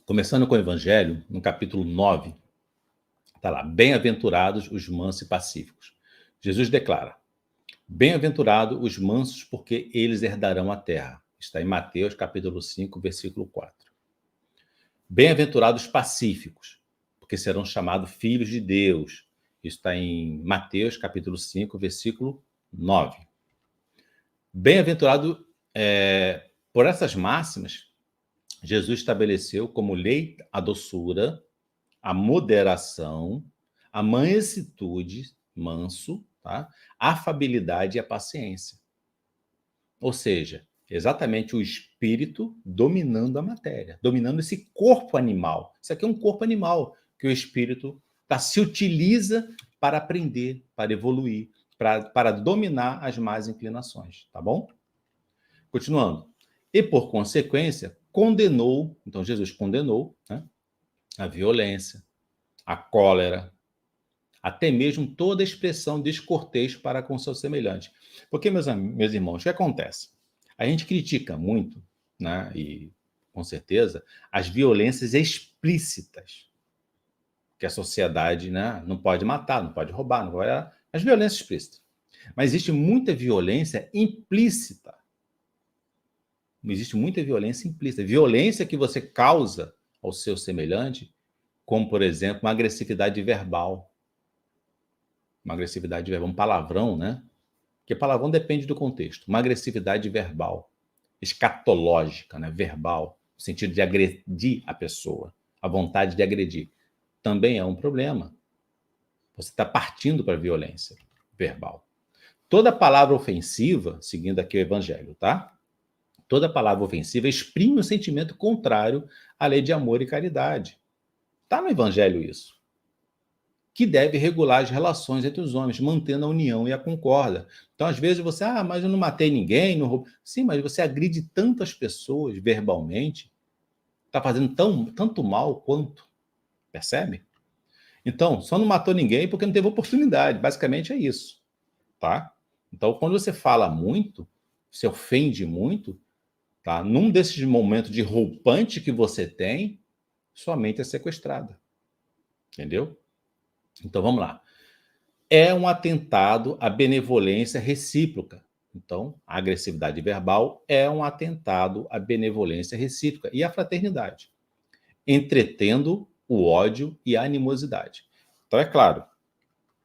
Começando com o Evangelho, no capítulo 9, está lá: bem-aventurados os mansos e pacíficos. Jesus declara: bem-aventurados os mansos, porque eles herdarão a terra. Está em Mateus, capítulo 5, versículo 4. Bem-aventurados os pacíficos, porque serão chamados filhos de Deus. Isso está em Mateus, capítulo 5, versículo 9. Bem-aventurado, por essas máximas, Jesus estabeleceu como lei a doçura, a moderação, a mansitude, manso, tá? A afabilidade e a paciência. Ou seja, exatamente o espírito dominando a matéria, dominando esse corpo animal. Isso aqui é um corpo animal que o espírito se utiliza para aprender, para evoluir, para dominar as más inclinações, tá bom? Continuando. E, por consequência, condenou, então Jesus condenou, né, a violência, a cólera, até mesmo toda expressão descortês para com seu semelhante. Porque, meus irmãos, o que acontece? A gente critica muito, né, e com certeza, as violências explícitas que a sociedade, né, não pode matar, não pode roubar, não pode... as violências explícitas. Mas existe muita violência implícita. Existe muita violência implícita. Violência que você causa ao seu semelhante, como, por exemplo, uma agressividade verbal. Uma agressividade verbal, um palavrão, né? Porque palavrão depende do contexto. Uma agressividade verbal, escatológica, né? Verbal, no sentido de agredir a pessoa, a vontade de agredir. Também é um problema. Você está partindo para a violência verbal. Toda palavra ofensiva, seguindo aqui o evangelho, tá? Toda palavra ofensiva exprime um sentimento contrário à lei de amor e caridade. Está no evangelho isso. Que deve regular as relações entre os homens, mantendo a união e a concórdia. Então, às vezes, você, mas eu não matei ninguém, não roubei. Sim, mas você agride tantas pessoas verbalmente, está fazendo tanto mal quanto. Percebe? Então, só não matou ninguém porque não teve oportunidade. Basicamente é isso. Tá? Então, quando você fala muito, se ofende muito, tá? Num desses momentos de roupante que você tem, sua mente é sequestrada. Entendeu? Então, vamos lá. É um atentado à benevolência recíproca. Então, a agressividade verbal é um atentado à benevolência recíproca e à fraternidade, entretendo o ódio e a animosidade. Então, é claro,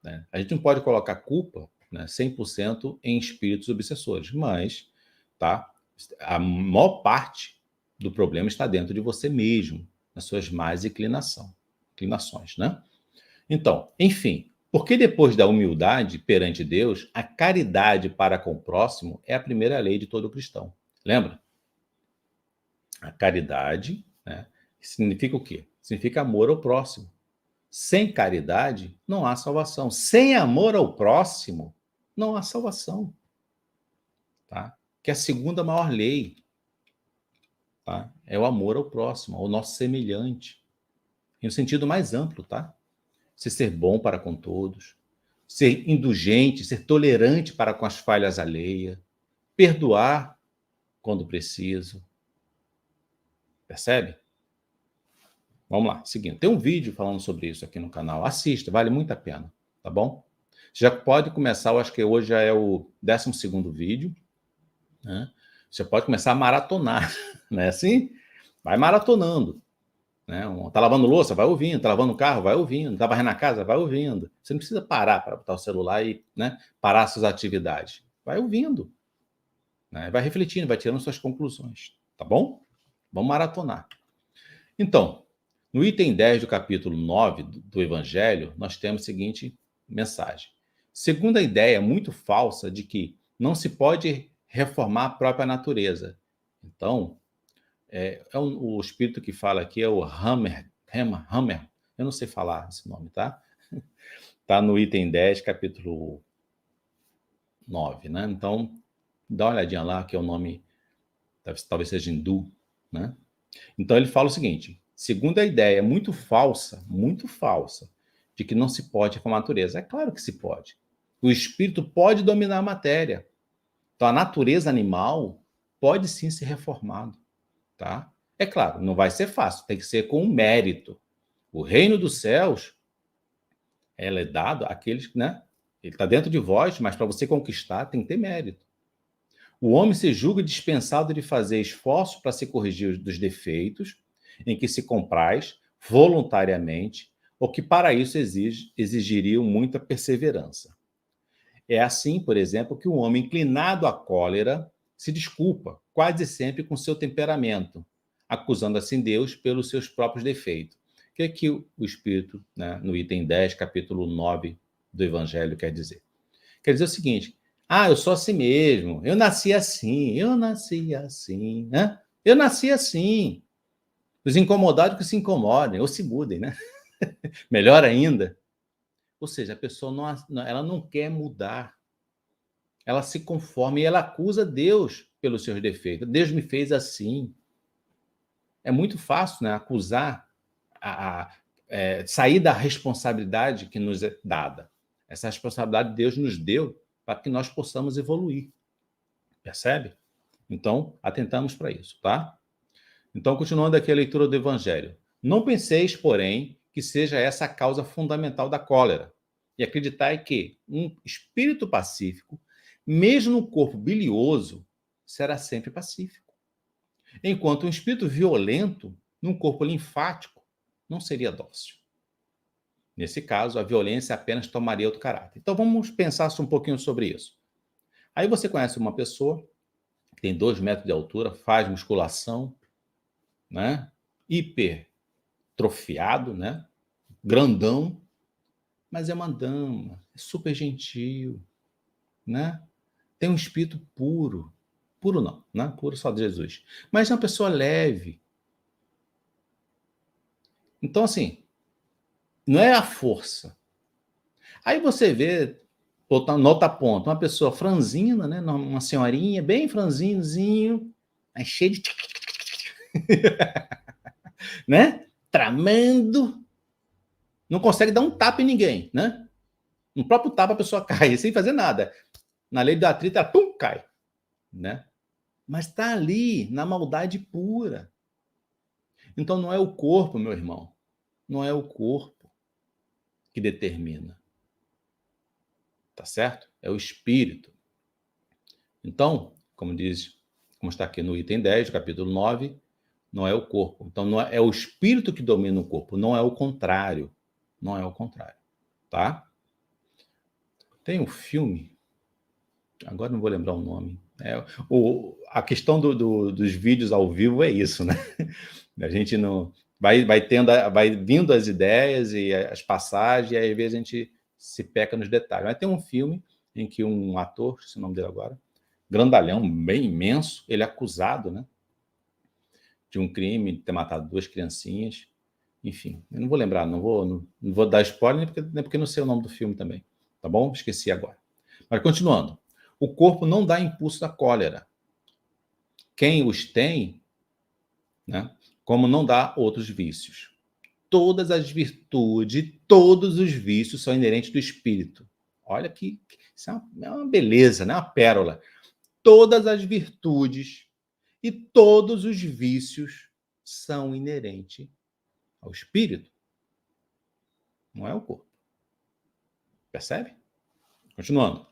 né, a gente não pode colocar culpa, né, 100% em espíritos obsessores, mas tá, a maior parte do problema está dentro de você mesmo, nas suas más inclinações, né? Então, enfim, porque depois da humildade perante Deus, a caridade para com o próximo é a primeira lei de todo cristão. Lembra? A caridade, né, significa o quê? Significa amor ao próximo. Sem caridade, não há salvação. Sem amor ao próximo, não há salvação. Tá? Que é a segunda maior lei. Tá? É o amor ao próximo, ao nosso semelhante. Em um sentido mais amplo, tá? Você ser bom para com todos, ser indulgente, ser tolerante para com as falhas alheias, perdoar quando preciso. Percebe? Vamos lá, seguindo. Tem um vídeo falando sobre isso aqui no canal. Assista, vale muito a pena, tá bom? Você já pode começar, eu acho que hoje já é o 12º vídeo, né? Você pode começar a maratonar, não é assim? Vai maratonando. Né? Tá lavando louça, vai ouvindo. Tá lavando o carro, vai ouvindo. Tá varrendo a casa, vai ouvindo. Você não precisa parar para botar o celular e, né, parar suas atividades. Vai ouvindo. Né? Vai refletindo, vai tirando suas conclusões. Tá bom? Vamos maratonar. Então, no item 10 do capítulo 9 do Evangelho, nós temos a seguinte mensagem. Segundo a ideia muito falsa de que não se pode reformar a própria natureza. Então, o espírito que fala aqui é o Hammer, eu não sei falar esse nome, tá? Tá no item 10, capítulo 9, né? Então, dá uma olhadinha lá, que é o nome, talvez seja hindu, né? Então, ele fala o seguinte, segundo a ideia muito falsa, de que não se pode reformar a natureza. É claro que se pode. O espírito pode dominar a matéria. Então, a natureza animal pode sim ser reformada, tá? É claro, não vai ser fácil, tem que ser com mérito. O reino dos céus, ela é dado àqueles, né? Ele está dentro de vós, mas para você conquistar tem que ter mérito. O homem se julga dispensado de fazer esforço para se corrigir dos defeitos em que se compraz voluntariamente, ou que para isso exigiriam muita perseverança. É assim, por exemplo, que um homem inclinado à cólera se desculpa, quase sempre com seu temperamento, acusando assim Deus pelos seus próprios defeitos. O que é que o Espírito, né, no item 10, capítulo 9 do Evangelho, quer dizer? Quer dizer o seguinte: eu sou assim mesmo, eu nasci assim, né? Eu nasci assim. Os incomodados que se incomodem, ou se mudem, né? Melhor ainda. Ou seja, a pessoa ela não quer mudar. Ela se conforma e ela acusa Deus pelos seus defeitos. Deus me fez assim. É muito fácil, né, acusar, sair da responsabilidade que nos é dada. Essa responsabilidade Deus nos deu para que nós possamos evoluir. Percebe? Então, atentamos para isso, tá? Então, continuando aqui a leitura do Evangelho. Não penseis, porém, que seja essa a causa fundamental da cólera. E acreditai que um espírito pacífico, mesmo no corpo bilioso, será sempre pacífico. Enquanto um espírito violento, num corpo linfático, não seria dócil. Nesse caso, a violência apenas tomaria outro caráter. Então, vamos pensar um pouquinho sobre isso. Aí você conhece uma pessoa que tem 2 metros de altura, faz musculação, né? Hipertrofiado, né? Grandão, mas é uma dama, é super gentil, né? Tem um espírito puro. Puro não, né? Puro só de Jesus. Mas é uma pessoa leve. Então, assim, não é a força. Aí você vê, na outra ponta, uma pessoa franzina, né? Uma senhorinha, bem franzinhozinho, aí cheia de... né? Tramando. Não consegue dar um tapa em ninguém, né? No próprio tapa a pessoa cai, sem fazer nada. Na lei do atrito, ela pum, cai, né? Mas está ali, na maldade pura. Então não é o corpo, meu irmão, não é o corpo que determina, tá certo? É o espírito. Então, como está aqui no item 10, capítulo 9, não é o corpo. Então não é o espírito que domina o corpo, não é o contrário. Não é o contrário, tá? Tem um filme, agora não vou lembrar o nome. A questão dos vídeos ao vivo é isso, né? A gente não vai vindo as ideias e as passagens, e aí, às vezes a gente se peca nos detalhes. Mas tem um filme em que um ator, esqueci o nome dele agora, grandalhão, bem imenso, ele é acusado, né, de um crime, de ter matado 2 criancinhas. Enfim, eu não vou lembrar, não vou dar spoiler, nem porque não sei o nome do filme também, tá bom? Esqueci agora. Mas continuando. O corpo não dá impulso à cólera. Quem os tem, né, como não dá outros vícios. Todas as virtudes, todos os vícios são inerentes do espírito. Olha que isso é uma beleza, né? Uma pérola. Todas as virtudes e todos os vícios são inerentes ao espírito. Não é o corpo. Percebe? Continuando.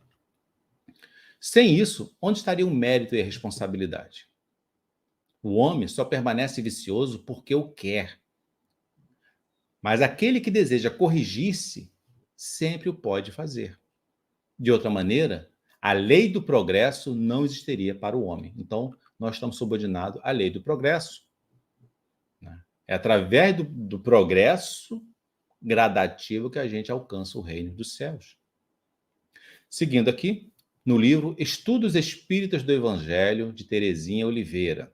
Sem isso, onde estaria o mérito e a responsabilidade? O homem só permanece vicioso porque o quer. Mas aquele que deseja corrigir-se sempre o pode fazer. De outra maneira, a lei do progresso não existiria para o homem. Então, nós estamos subordinados à lei do progresso, né? É através do progresso gradativo que a gente alcança o reino dos céus. Seguindo aqui, no livro Estudos Espíritas do Evangelho, de Terezinha Oliveira.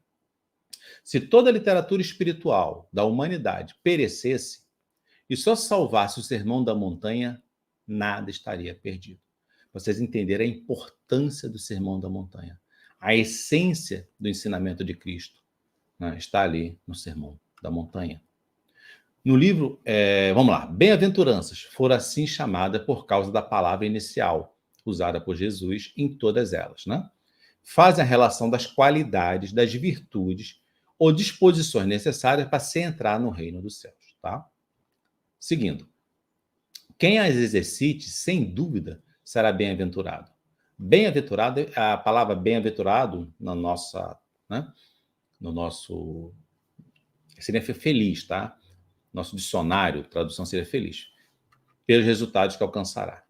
Se toda a literatura espiritual da humanidade perecesse e só salvasse o Sermão da Montanha, nada estaria perdido. Vocês entenderam a importância do Sermão da Montanha. A essência do ensinamento de Cristo, né, está ali no Sermão da Montanha. No livro, vamos lá, Bem-aventuranças foram assim chamadas por causa da palavra inicial, usada por Jesus em todas elas, né? Fazem a relação das qualidades, das virtudes, ou disposições necessárias para se entrar no reino dos céus, tá? Seguindo. Quem as exercite, sem dúvida, será bem-aventurado. Bem-aventurado, a palavra bem-aventurado na nossa, né, no nosso seria feliz, tá? Nosso dicionário, tradução seria feliz, pelos resultados que alcançará.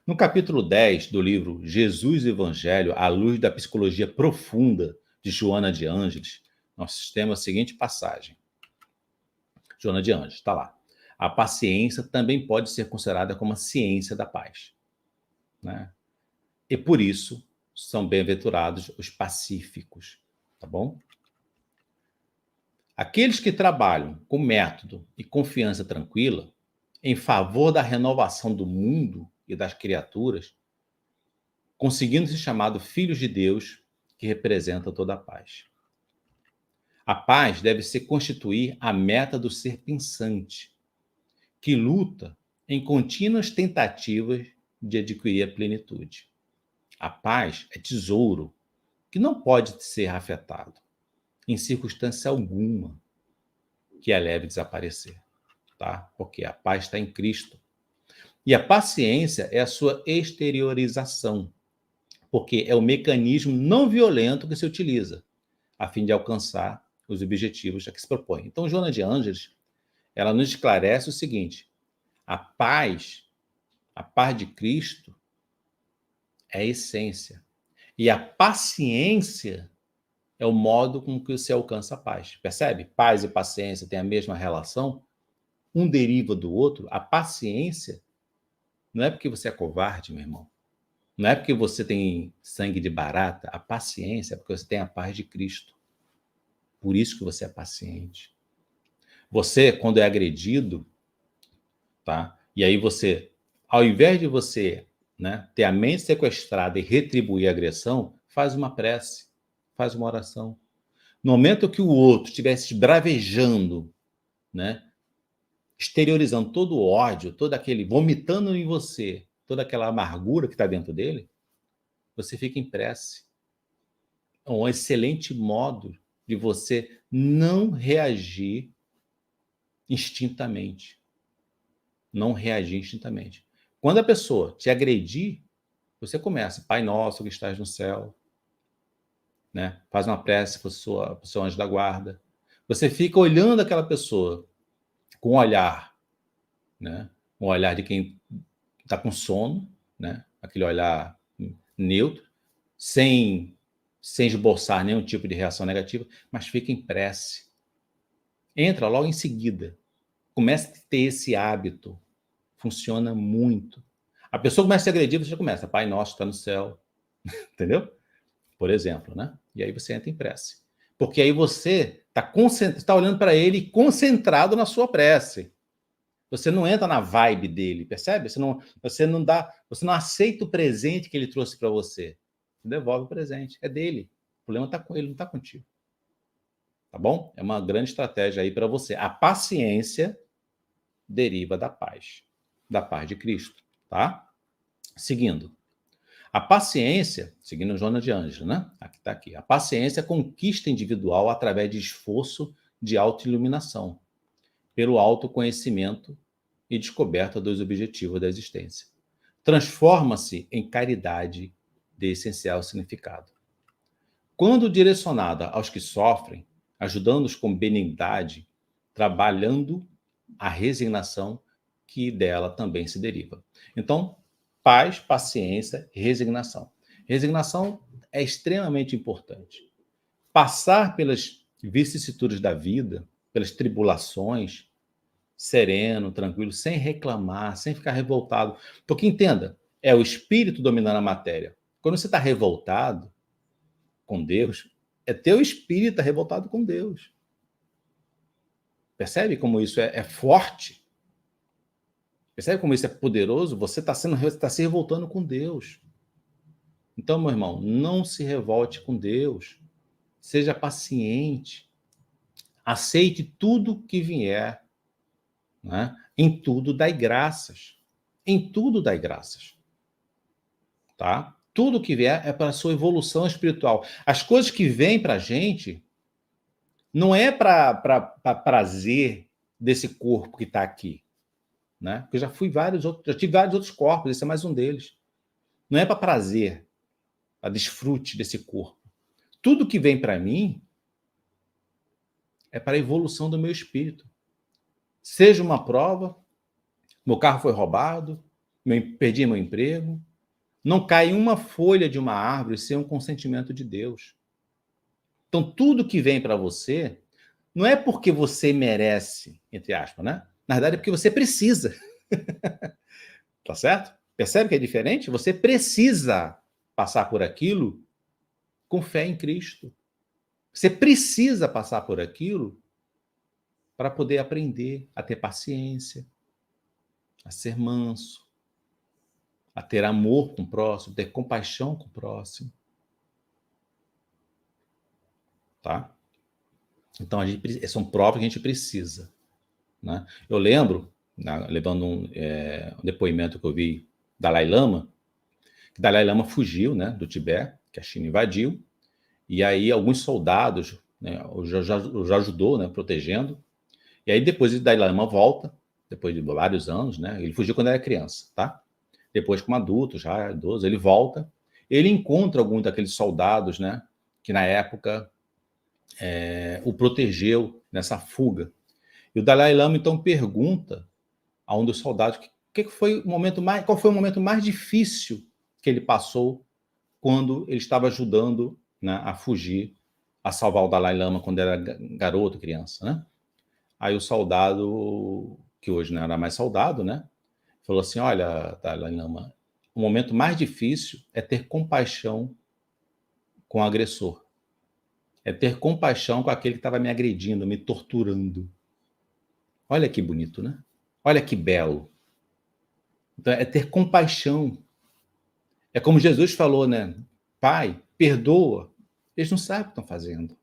No capítulo 10 do livro Jesus e o Evangelho, à luz da psicologia profunda de Joana de Ângeles, nós temos a seguinte passagem. Joana de Ângeles, está lá. A paciência também pode ser considerada como a ciência da paz, né? E por isso são bem-aventurados os pacíficos, tá bom? Aqueles que trabalham com método e confiança tranquila em favor da renovação do mundo e das criaturas, conseguindo ser chamados filhos de Deus, que representa toda a paz. A paz deve se constituir a meta do ser pensante, que luta em contínuas tentativas de adquirir a plenitude. A paz é tesouro que não pode ser afetado, em circunstância alguma, que a leve desaparecer, tá? Porque a paz está em Cristo. E a paciência é a sua exteriorização, porque é o mecanismo não violento que se utiliza a fim de alcançar os objetivos a que se propõe. Então, Joana de Ângeles, ela nos esclarece o seguinte: a paz de Cristo é a essência. E a paciência é o modo com que você alcança a paz. Percebe? Paz e paciência têm a mesma relação, um deriva do outro. A paciência não é porque você é covarde, meu irmão. Não é porque você tem sangue de barata. A paciência é porque você tem a paz de Cristo. Por isso que você é paciente. Você, quando é agredido, tá? E aí você, ao invés de você, né, ter a mente sequestrada e retribuir a agressão, faz uma prece, faz uma oração. No momento que o outro estivesse bravejando, né, exteriorizando todo o ódio, todo aquele, vomitando em você, toda aquela amargura que está dentro dele, você fica em prece. É um excelente modo de você não reagir instintamente. Não reagir instintamente. Quando a pessoa te agredir, você começa, Pai nosso que estás no céu, né? Faz uma prece para o seu anjo da guarda. Você fica olhando aquela pessoa com um olhar, né? Um olhar de quem está com sono, né? Aquele olhar neutro, sem esboçar nenhum tipo de reação negativa, mas fica em prece. Entra logo em seguida. Comece a ter esse hábito. Funciona muito. A pessoa começa a ser agredida, você começa, Pai nosso está no céu. Entendeu? Por exemplo, né? E aí você entra em prece. Porque aí você está olhando para ele concentrado na sua prece. Você não entra na vibe dele, percebe? Você não aceita o presente que ele trouxe para você. Você devolve o presente, é dele. O problema está com ele, não está contigo. Tá bom? É uma grande estratégia aí para você. A paciência deriva da paz de Cristo, tá? Seguindo. A paciência, seguindo Joana de Ângeles, né? Aqui está aqui. A paciência é conquista individual através de esforço de autoiluminação, pelo autoconhecimento e descoberta dos objetivos da existência. Transforma-se em caridade de essencial significado. Quando direcionada aos que sofrem, ajudando-os com benignidade, trabalhando a resignação que dela também se deriva. Então, paz, paciência, resignação. Resignação é extremamente importante. Passar pelas vicissitudes da vida, pelas tribulações, sereno, tranquilo, sem reclamar, sem ficar revoltado. Porque entenda, é o espírito dominando a matéria. Quando você está revoltado com Deus, é teu espírito revoltado com Deus. Percebe como isso é forte? Percebe como isso é poderoso? Você está se revoltando com Deus. Então, meu irmão, não se revolte com Deus. Seja paciente. Aceite tudo que vier. Né? Em tudo dai graças. Em tudo dai graças. Tá? Tudo que vier é para a sua evolução espiritual. As coisas que vêm para a gente, Não é para prazer desse corpo que está aqui, né? Porque eu já tive vários outros corpos, esse é mais um deles. Não é para prazer, para desfrute desse corpo. Tudo que vem para mim é para a evolução do meu espírito. Seja uma prova, meu carro foi roubado, perdi meu emprego, não cai uma folha de uma árvore sem um consentimento de Deus. Então, tudo que vem para você não é porque você merece, entre aspas, né? Na verdade, é porque você precisa. Tá certo? Percebe que é diferente? Você precisa passar por aquilo com fé em Cristo. Você precisa passar por aquilo para poder aprender a ter paciência, a ser manso, a ter amor com o próximo, ter compaixão com o próximo. Tá? Então, são provas que a gente precisa. Né? Eu lembro, levando um depoimento que eu vi Dalai Lama, que Dalai Lama fugiu, né, do Tibete, que a China invadiu, e aí alguns soldados, né, já ajudou, né, protegendo, e aí depois o Dalai Lama volta, depois de vários anos, né, ele fugiu quando era criança, tá? Depois como adulto, já idoso, ele volta, ele encontra alguns daqueles soldados, né, que na época o protegeu nessa fuga. E o Dalai Lama então pergunta a um dos soldados qual foi o momento mais difícil que ele passou quando ele estava ajudando, né, a fugir, a salvar o Dalai Lama quando era garoto, criança, né? Aí o soldado, que hoje não era mais soldado, né, falou assim: olha, Dalai Lama, o momento mais difícil é ter compaixão com o agressor. É ter compaixão com aquele que estava me agredindo, me torturando. Olha que bonito, né? Olha que belo. Então, é ter compaixão. É como Jesus falou, né? Pai, perdoa. Eles não sabem o que estão fazendo.